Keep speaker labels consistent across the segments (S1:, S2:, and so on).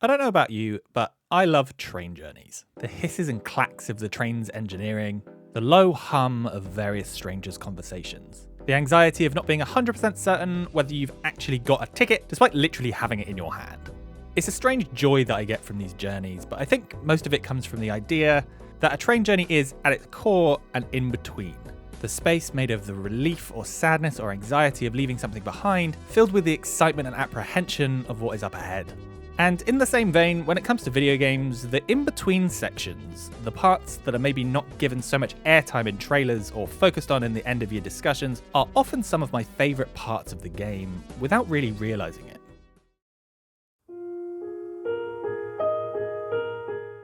S1: I don't know about you, but I love train journeys. The hisses and clacks of the train's engineering, the low hum of various strangers' conversations, the anxiety of not being 100% certain whether you've actually got a ticket despite literally having it in your hand. It's a strange joy that I get from these journeys, but I think most of it comes from the idea that a train journey is, at its core, an in-between. The space made of the relief or sadness or anxiety of leaving something behind, filled with the excitement and apprehension of what is up ahead. And in the same vein, when it comes to video games, the in-between sections, the parts that are maybe not given so much airtime in trailers or focused on in the end of your discussions, are often some of my favourite parts of the game, without really realising it.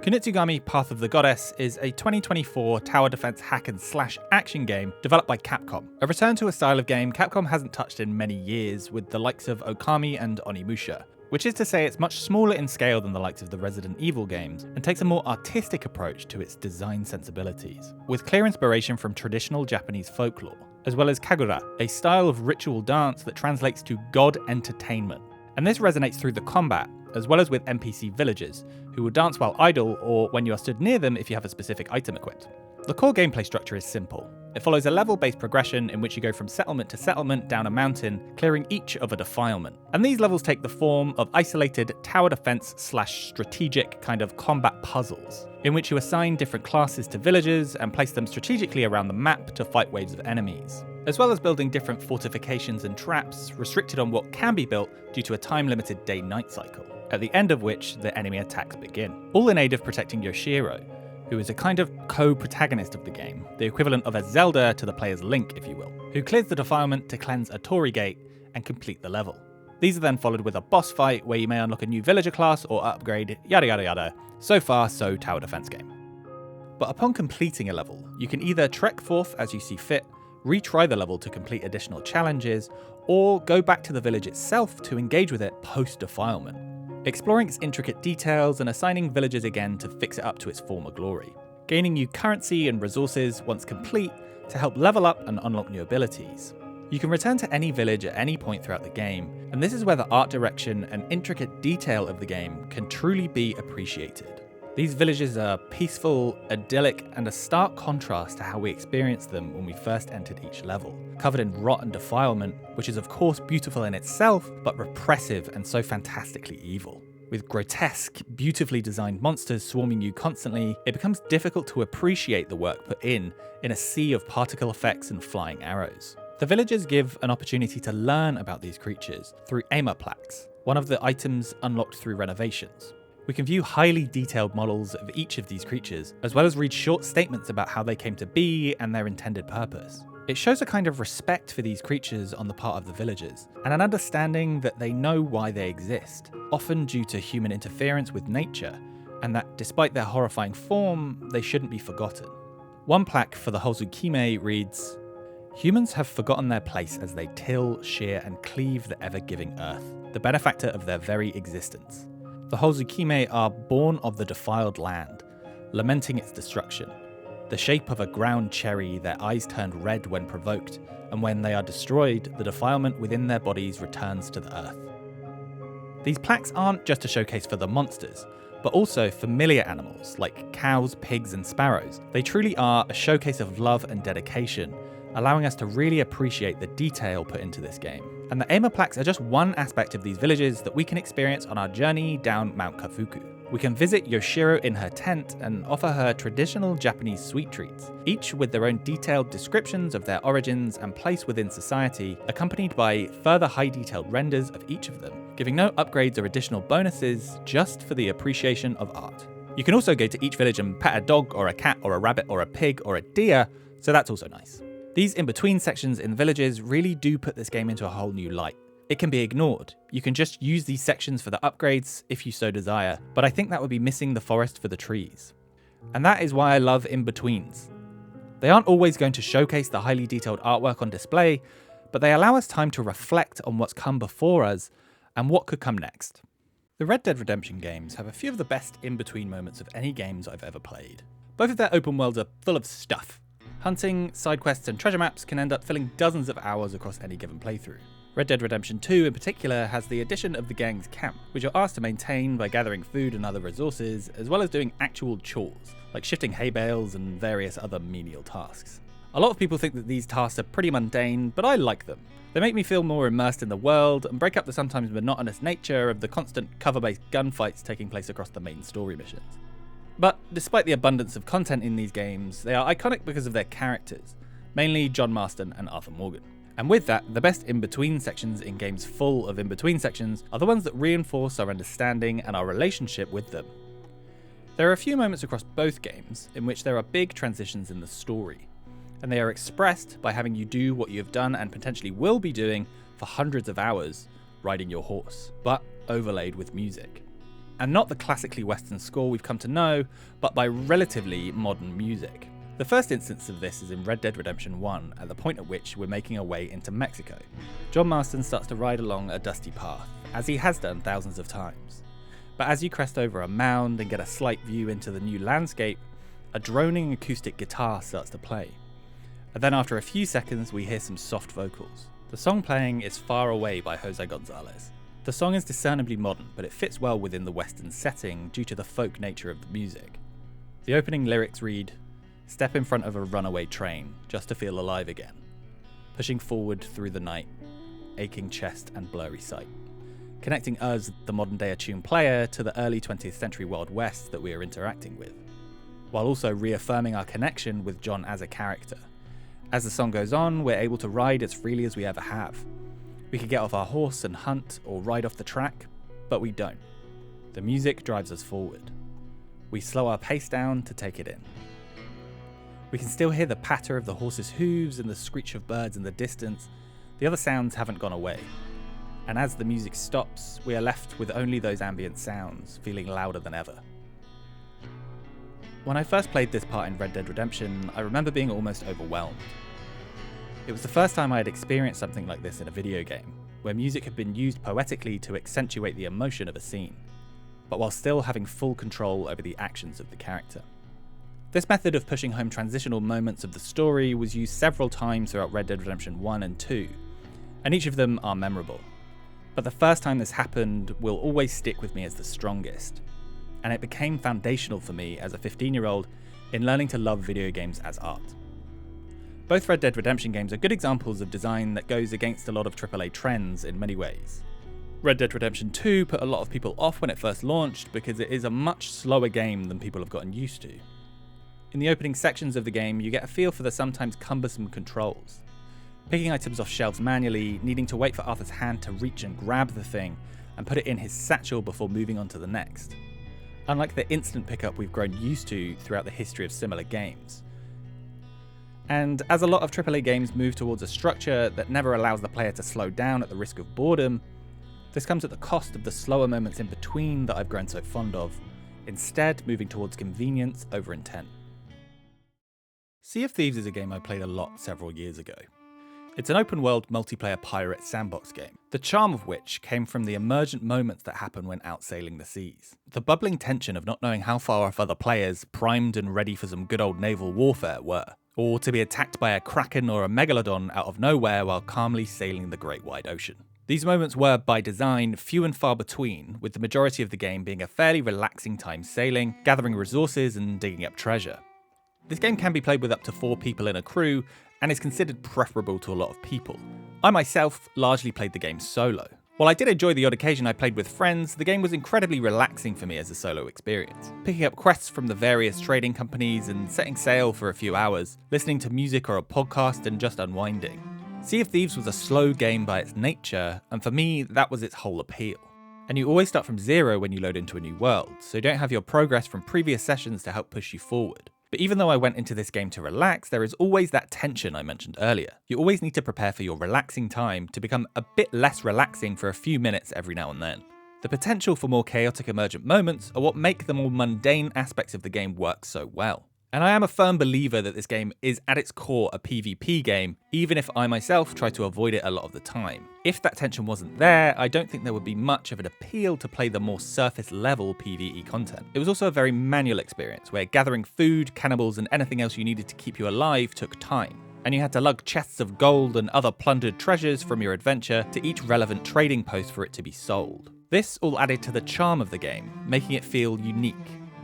S1: Kunitsugami Path of the Goddess is a 2024 tower defense hack and slash action game developed by Capcom. A return to a style of game Capcom hasn't touched in many years, with the likes of Okami and Onimusha. Which is to say it's much smaller in scale than the likes of the Resident Evil games, and takes a more artistic approach to its design sensibilities, with clear inspiration from traditional Japanese folklore, as well as kagura, a style of ritual dance that translates to god entertainment. And this resonates through the combat, as well as with NPC villagers, who will dance while idle or when you are stood near them if you have a specific item equipped. The core gameplay structure is simple. It follows a level-based progression in which you go from settlement to settlement down a mountain, clearing each of a defilement. And these levels take the form of isolated tower defense slash strategic kind of combat puzzles, in which you assign different classes to villagers and place them strategically around the map to fight waves of enemies, as well as building different fortifications and traps restricted on what can be built due to a time-limited day-night cycle, at the end of which the enemy attacks begin, all in aid of protecting Yoshiro, who is a kind of co-protagonist of the game, the equivalent of a Zelda to the player's Link, if you will, who clears the defilement to cleanse a Tori Gate and complete the level. These are then followed with a boss fight where you may unlock a new villager class or upgrade, yada yada yada. So far, so tower defense game. But upon completing a level, you can either trek forth as you see fit, retry the level to complete additional challenges, or go back to the village itself to engage with it post-defilement, exploring its intricate details and assigning villagers again to fix it up to its former glory, gaining new currency and resources once complete to help level up and unlock new abilities. You can return to any village at any point throughout the game, and this is where the art direction and intricate detail of the game can truly be appreciated. These villages are peaceful, idyllic, and a stark contrast to how we experienced them when we first entered each level, covered in rot and defilement, which is of course beautiful in itself, but repressive and so fantastically evil. With grotesque, beautifully designed monsters swarming you constantly, it becomes difficult to appreciate the work put in a sea of particle effects and flying arrows. The villagers give an opportunity to learn about these creatures through Ama plaques, one of the items unlocked through renovations. We can view highly detailed models of each of these creatures, as well as read short statements about how they came to be and their intended purpose. It shows a kind of respect for these creatures on the part of the villagers, and an understanding that they know why they exist, often due to human interference with nature, and that despite their horrifying form, they shouldn't be forgotten. One plaque for the Hozukime reads, "Humans have forgotten their place as they till, shear, and cleave the ever-giving earth, the benefactor of their very existence. The Hozukime are born of the defiled land, lamenting its destruction. The shape of a ground cherry, their eyes turned red when provoked, and when they are destroyed, the defilement within their bodies returns to the earth." These plaques aren't just a showcase for the monsters, but also familiar animals like cows, pigs, and sparrows. They truly are a showcase of love and dedication, allowing us to really appreciate the detail put into this game. And the Ama plaques are just one aspect of these villages that we can experience on our journey down Mount Kafuku. We can visit Yoshiro in her tent and offer her traditional Japanese sweet treats, each with their own detailed descriptions of their origins and place within society, accompanied by further high-detailed renders of each of them, giving no upgrades or additional bonuses, just for the appreciation of art. You can also go to each village and pet a dog or a cat or a rabbit or a pig or a deer, so that's also nice. These in-between sections in villages really do put this game into a whole new light. It can be ignored. You can just use these sections for the upgrades if you so desire, but I think that would be missing the forest for the trees. And that is why I love in-betweens. They aren't always going to showcase the highly detailed artwork on display, but they allow us time to reflect on what's come before us and what could come next. The Red Dead Redemption games have a few of the best in-between moments of any games I've ever played. Both of their open worlds are full of stuff. Hunting, side quests, and treasure maps can end up filling dozens of hours across any given playthrough. Red Dead Redemption 2 in particular has the addition of the gang's camp, which you're asked to maintain by gathering food and other resources, as well as doing actual chores, like shifting hay bales and various other menial tasks. A lot of people think that these tasks are pretty mundane, but I like them. They make me feel more immersed in the world and break up the sometimes monotonous nature of the constant cover-based gunfights taking place across the main story missions. But despite the abundance of content in these games, they are iconic because of their characters, mainly John Marston and Arthur Morgan. And with that, the best in-between sections in games full of in-between sections are the ones that reinforce our understanding and our relationship with them. There are a few moments across both games in which there are big transitions in the story, and they are expressed by having you do what you have done and potentially will be doing for hundreds of hours riding your horse, but overlaid with music. And not the classically Western score we've come to know, but by relatively modern music. The first instance of this is in Red Dead Redemption 1, at the point at which we're making our way into Mexico. John Marston starts to ride along a dusty path, as he has done thousands of times. But as you crest over a mound and get a slight view into the new landscape, a droning acoustic guitar starts to play. And then after a few seconds, we hear some soft vocals. The song playing is Far Away by Jose Gonzalez. The song is discernibly modern, but it fits well within the Western setting due to the folk nature of the music. The opening lyrics read, "Step in front of a runaway train, just to feel alive again. Pushing forward through the night, aching chest and blurry sight." Connecting us, the modern day attuned player, to the early 20th century Wild West that we are interacting with, while also reaffirming our connection with John as a character. As the song goes on, we're able to ride as freely as we ever have. We could get off our horse and hunt or ride off the track, but we don't. The music drives us forward. We slow our pace down to take it in. We can still hear the patter of the horse's hooves and the screech of birds in the distance. The other sounds haven't gone away. And as the music stops, we are left with only those ambient sounds, feeling louder than ever. When I first played this part in Red Dead Redemption, I remember being almost overwhelmed. It was the first time I had experienced something like this in a video game, where music had been used poetically to accentuate the emotion of a scene, but while still having full control over the actions of the character. This method of pushing home transitional moments of the story was used several times throughout Red Dead Redemption 1 and 2, and each of them are memorable. But the first time this happened will always stick with me as the strongest, and it became foundational for me as a 15-year-old in learning to love video games as art. Both Red Dead Redemption games are good examples of design that goes against a lot of AAA trends in many ways. Red Dead Redemption 2 put a lot of people off when it first launched because it is a much slower game than people have gotten used to. In the opening sections of the game, you get a feel for the sometimes cumbersome controls. Picking items off shelves manually, needing to wait for Arthur's hand to reach and grab the thing and put it in his satchel before moving on to the next. Unlike the instant pickup we've grown used to throughout the history of similar games. And as a lot of AAA games move towards a structure that never allows the player to slow down at the risk of boredom, this comes at the cost of the slower moments in between that I've grown so fond of, instead moving towards convenience over intent. Sea of Thieves is a game I played a lot several years ago. It's an open-world multiplayer pirate sandbox game, the charm of which came from the emergent moments that happen when out sailing the seas. The bubbling tension of not knowing how far off other players, primed and ready for some good old naval warfare, were, or to be attacked by a kraken or a megalodon out of nowhere while calmly sailing the great wide ocean. These moments were, by design, few and far between, with the majority of the game being a fairly relaxing time sailing, gathering resources and digging up treasure. This game can be played with up to 4 people in a crew, and is considered preferable to a lot of people. I myself largely played the game solo. While I did enjoy the odd occasion I played with friends, the game was incredibly relaxing for me as a solo experience. Picking up quests from the various trading companies and setting sail for a few hours, listening to music or a podcast and just unwinding. Sea of Thieves was a slow game by its nature, and for me, that was its whole appeal. And you always start from zero when you load into a new world, so you don't have your progress from previous sessions to help push you forward. But even though I went into this game to relax, there is always that tension I mentioned earlier. You always need to prepare for your relaxing time to become a bit less relaxing for a few minutes every now and then. The potential for more chaotic emergent moments are what make the more mundane aspects of the game work so well. And I am a firm believer that this game is at its core a PvP game, even if I myself try to avoid it a lot of the time. If that tension wasn't there, I don't think there would be much of an appeal to play the more surface level PvE content. It was also a very manual experience, where gathering food, cannibals and anything else you needed to keep you alive took time. and you had to lug chests of gold and other plundered treasures from your adventure to each relevant trading post for it to be sold. This all added to the charm of the game, making it feel unique.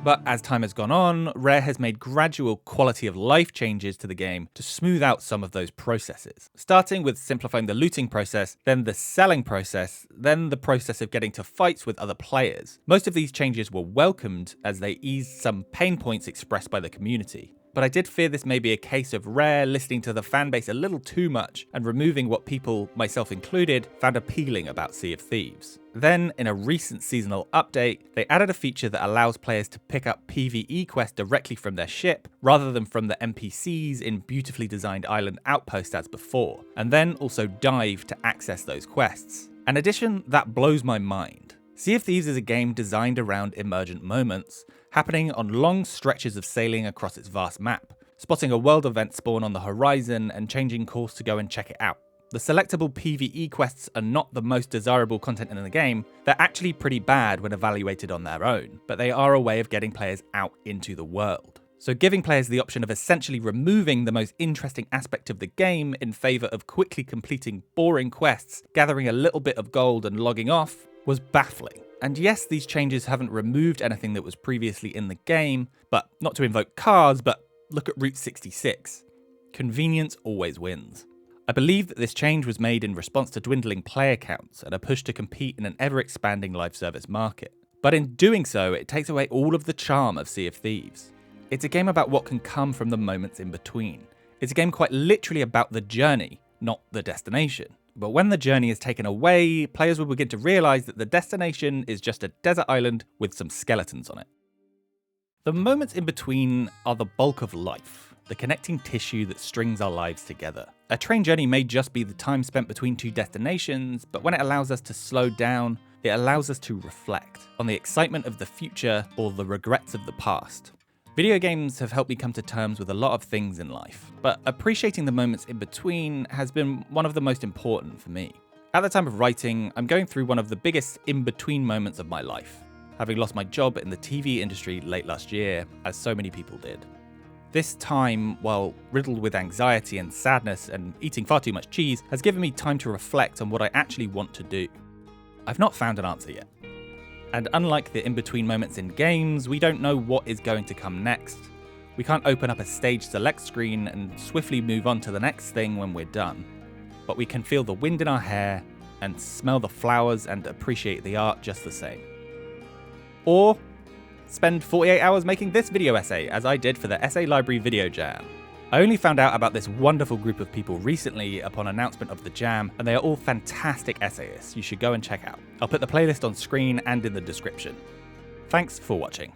S1: But as time has gone on, Rare has made gradual quality of life changes to the game to smooth out some of those processes. Starting with simplifying the looting process, then the selling process, then the process of getting to fights with other players. Most of these changes were welcomed as they eased some pain points expressed by the community. But I did fear this may be a case of Rare listening to the fanbase a little too much and removing what people, myself included, found appealing about Sea of Thieves. Then, in a recent seasonal update, they added a feature that allows players to pick up PvE quests directly from their ship, rather than from the NPCs in beautifully designed island outposts as before, and then also dive to access those quests. An addition that blows my mind. Sea of Thieves is a game designed around emergent moments, happening on long stretches of sailing across its vast map, spotting a world event spawn on the horizon and changing course to go and check it out. The selectable PvE quests are not the most desirable content in the game, they're actually pretty bad when evaluated on their own, but they are a way of getting players out into the world. So giving players the option of essentially removing the most interesting aspect of the game in favour of quickly completing boring quests, gathering a little bit of gold and logging off, was baffling. And yes, these changes haven't removed anything that was previously in the game, but not to invoke cards, but look at Route 66. Convenience always wins. I believe that this change was made in response to dwindling player counts and a push to compete in an ever-expanding live service market. But in doing so, it takes away all of the charm of Sea of Thieves. It's a game about what can come from the moments in between. It's a game quite literally about the journey, not the destination. But when the journey is taken away, players will begin to realise that the destination is just a desert island with some skeletons on it. The moments in between are the bulk of life, the connecting tissue that strings our lives together. A train journey may just be the time spent between two destinations, but when it allows us to slow down, it allows us to reflect on the excitement of the future or the regrets of the past. Video games have helped me come to terms with a lot of things in life, but appreciating the moments in between has been one of the most important for me. At the time of writing, I'm going through one of the biggest in-between moments of my life, having lost my job in the TV industry late last year, as so many people did. This time, while riddled with anxiety and sadness and eating far too much cheese, has given me time to reflect on what I actually want to do. I've not found an answer yet. And unlike the in-between moments in games, we don't know what is going to come next. We can't open up a stage select screen and swiftly move on to the next thing when we're done. But we can feel the wind in our hair and smell the flowers and appreciate the art just the same. Or spend 48 hours making this video essay, as I did for the Essay Library Video Jam. I only found out about this wonderful group of people recently upon announcement of the jam, and they are all fantastic essayists you should go and check out. I'll put the playlist on screen and in the description. Thanks for watching.